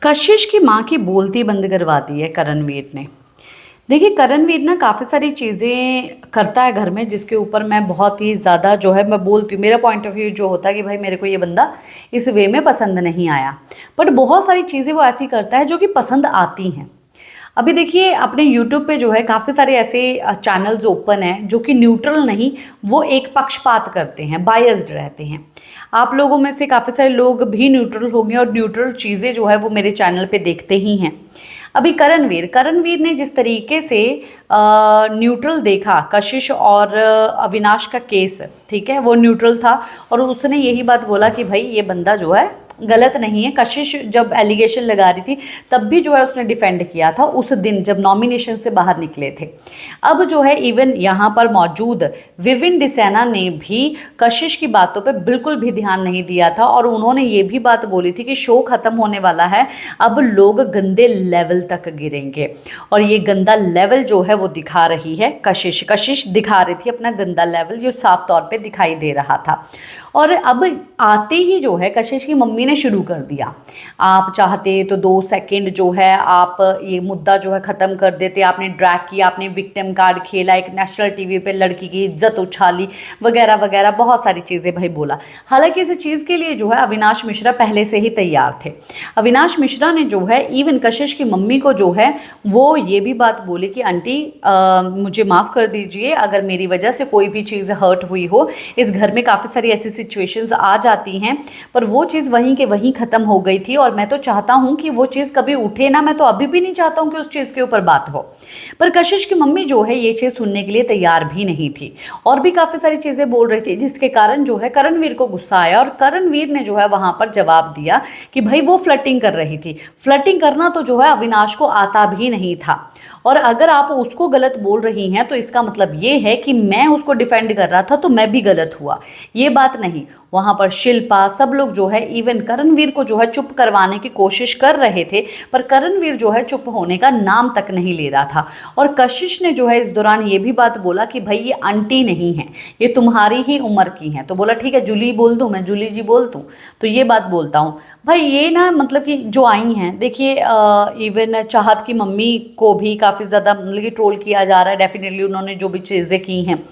कशिश की माँ की बोलती बंद करवा दी है करणवीर ने। देखिए करणवीर ना काफ़ी सारी चीज़ें करता है घर में जिसके ऊपर मैं बहुत ही ज़्यादा जो है मैं बोलती हूँ। मेरा पॉइंट ऑफ व्यू जो होता है कि भाई मेरे को ये बंदा इस वे में पसंद नहीं आया, बट बहुत सारी चीज़ें वो ऐसी करता है जो कि पसंद आती हैं। अभी देखिए अपने यूट्यूब पे जो है काफ़ी सारे ऐसे चैनल्स ओपन हैं जो कि न्यूट्रल नहीं, वो एक पक्षपात करते हैं, बायस्ड रहते हैं। आप लोगों में से काफ़ी सारे लोग भी न्यूट्रल होंगे और न्यूट्रल चीज़ें जो है वो मेरे चैनल पे देखते ही हैं। अभी करणवीर ने जिस तरीके से न्यूट्रल देखा कशिश और अविनाश का केस, ठीक है, वो न्यूट्रल था और उसने यही बात बोला कि भाई ये बंदा जो है गलत नहीं है। कशिश जब एलिगेशन लगा रही थी तब भी जो है उसने डिफेंड किया था उस दिन जब नॉमिनेशन से बाहर निकले थे। अब जो है इवन यहाँ पर मौजूद विविन डिसैना ने भी कशिश की बातों पे बिल्कुल भी ध्यान नहीं दिया था और उन्होंने ये भी बात बोली थी कि शो खत्म होने वाला है, अब लोग गंदे लेवल तक गिरेंगे। और ये गंदा लेवल जो है वो दिखा रही है कशिश दिखा रही थी अपना गंदा लेवल, जो साफ तौर पे दिखाई दे रहा था। और अब आते ही जो है कशिश की मम्मी ने शुरू कर दिया, आप चाहते तो 2 सेकंड जो है आप ये मुद्दा जो है ख़त्म कर देते, आपने ड्रैग किया, आपने विक्टिम कार्ड खेला, एक नेशनल टीवी पे लड़की की इज्जत उछाली वगैरह वगैरह, बहुत सारी चीज़ें भाई बोला। हालांकि इस चीज़ के लिए जो है अविनाश मिश्रा पहले से ही तैयार थे। अविनाश मिश्रा ने जो है इवन कशिश की मम्मी को जो है वो ये भी बात बोली कि आंटी मुझे माफ़ कर दीजिए अगर मेरी वजह से कोई भी चीज़ हर्ट हुई हो, इस घर में काफ़ी सारी ऐसी सिचुएशंस आ जाती हैं, पर वो चीज़ वहीं के वहीं ख़त्म हो गई थी और मैं तो चाहता हूँ कि वो चीज़ कभी उठे ना, मैं तो अभी भी नहीं चाहता हूँ कि उस चीज़ के ऊपर बात हो। पर कशिश की मम्मी जो है ये चीज़ सुनने के लिए तैयार भी नहीं थी और भी काफ़ी सारी चीज़ें बोल रही थी, जिसके कारण जो है करणवीर को गुस्सा आया और करणवीर ने जो है वहाँ पर जवाब दिया कि भाई वो फ्लर्टिंग कर रही थी। फ्लर्टिंग करना तो जो है अविनाश को आता भी नहीं था और अगर आप उसको गलत बोल रही हैं तो इसका मतलब ये है कि मैं उसको डिफेंड कर रहा था तो मैं भी गलत हुआ, ये बात नहीं। वहाँ पर शिल्पा सब लोग जो है इवन करणवीर को जो है चुप करवाने की कोशिश कर रहे थे, पर करणवीर जो है चुप होने का नाम तक नहीं ले रहा था। और कशिश ने जो है इस दौरान ये भी बात बोला कि भाई ये आंटी नहीं है, ये तुम्हारी ही उम्र की हैं। तो बोला ठीक है जूली बोल दूँ, मैं जूली जी बोल दूँ, तो ये बात बोलता हूँ। भाई ये ना मतलब कि जो आई हैं, देखिए इवन चाहत की मम्मी को भी काफ़ी ज़्यादा मतलब कि ट्रोल किया जा रहा है। डेफिनेटली उन्होंने जो भी चीज़ें की हैं,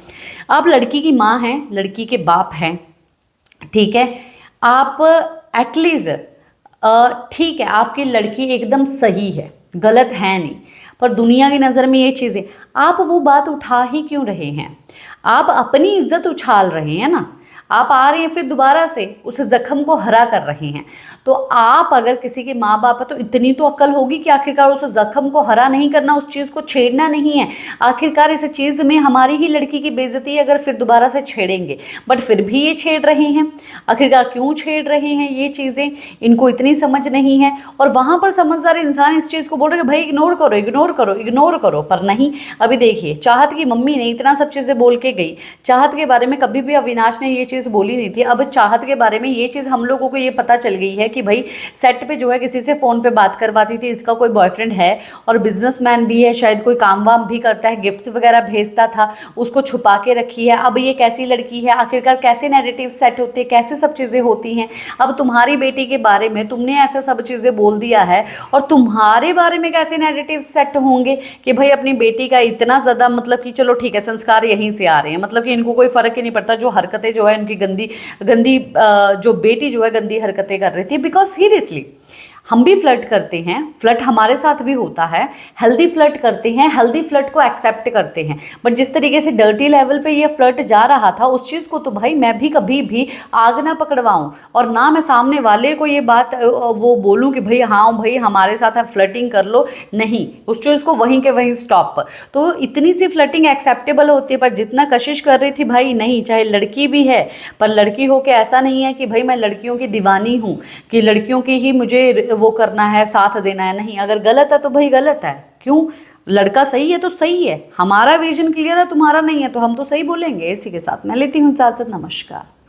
आप लड़की की माँ हैं, लड़की के बाप हैं, ठीक है, आप एटलीस्ट ठीक है आपकी लड़की एकदम सही है, गलत है नहीं, पर दुनिया की नज़र में ये चीज़ें आप वो बात उठा ही क्यों रहे हैं? आप अपनी इज्जत उछाल रहे हैं ना, आप आ रहे हैं फिर दोबारा से उस जख्म को हरा कर रहे हैं। तो आप अगर किसी के माँ बाप है तो इतनी तो अक्ल होगी कि आखिरकार उस जख्म को हरा नहीं करना, उस चीज़ को छेड़ना नहीं है। आखिरकार इस चीज़ में हमारी ही लड़की की बेइज्जती है अगर फिर दोबारा से छेड़ेंगे, बट फिर भी ये छेड़ रहे हैं। आखिरकार क्यों छेड़ रहे हैं ये चीज़ें, इनको इतनी समझ नहीं है। और वहाँ पर समझदार इंसान इस चीज़ को बोल रहे हैं भाई इग्नोर करो इग्नोर करो इग्नोर करो, पर नहीं। अभी देखिए चाहत की मम्मी ने इतना सब चीज़ें बोल के गई, चाहत के बारे में कभी भी अविनाश ने ये चीज़ बोली नहीं थी। अब चाहत के बारे में ये चीज़ हम लोगों को ये पता चल गई है कि भाई सेट पे जो है किसी से फ़ोन पे बात करवाती थी, इसका कोई बॉयफ्रेंड है और बिजनेसमैन भी है, शायद कोई काम वाम भी करता है, गिफ्ट्स वगैरह भेजता था, उसको छुपा के रखी है। अब ये कैसी लड़की है, आखिरकार कैसे नैरेटिव सेट होते हैं, कैसे सब चीज़ें होती हैं। अब तुम्हारी बेटी के बारे में तुमने ऐसा सब चीज़ें बोल दिया है और तुम्हारे बारे में कैसे नैरेटिव सेट होंगे कि भाई अपनी बेटी का इतना ज़्यादा मतलब कि चलो ठीक है संस्कार यहीं से आ रहे हैं, मतलब कि इनको कोई फ़र्क ही नहीं पड़ता जो हरकतें जो है इनकी गंदी गंदी जो बेटी जो है गंदी हरकतें कर रही थी। बिकॉज सीरियसली हम भी फ्लर्ट करते हैं, फ्लर्ट हमारे साथ भी होता है, हेल्दी फ्लर्ट करते हैं, हेल्दी फ्लर्ट को एक्सेप्ट करते हैं, बट जिस तरीके से डर्टी लेवल पे ये फ्लर्ट जा रहा था उस चीज़ को तो भाई मैं भी कभी भी आग ना पकड़वाऊं और ना मैं सामने वाले को ये बात वो बोलूं कि भाई हाँ भाई हमारे साथ आप फ्लर्टिंग कर लो, नहीं, उस चीज़ को वहीं के वहीं स्टॉप। तो इतनी सी फ्लर्टिंग एक्सेप्टेबल होती है, पर जितना कशिश कर रही थी भाई नहीं, चाहे लड़की भी है पर लड़की हो के ऐसा नहीं है कि भाई मैं लड़कियों की दीवानी हूँ कि लड़कियों की ही मुझे वो करना है, साथ देना है, नहीं। अगर गलत है तो भाई गलत है, क्यों, लड़का सही है तो सही है, हमारा विजन क्लियर है तुम्हारा नहीं है तो हम तो सही बोलेंगे। इसी के साथ मैं लेती हूँ इजाजत, नमस्कार।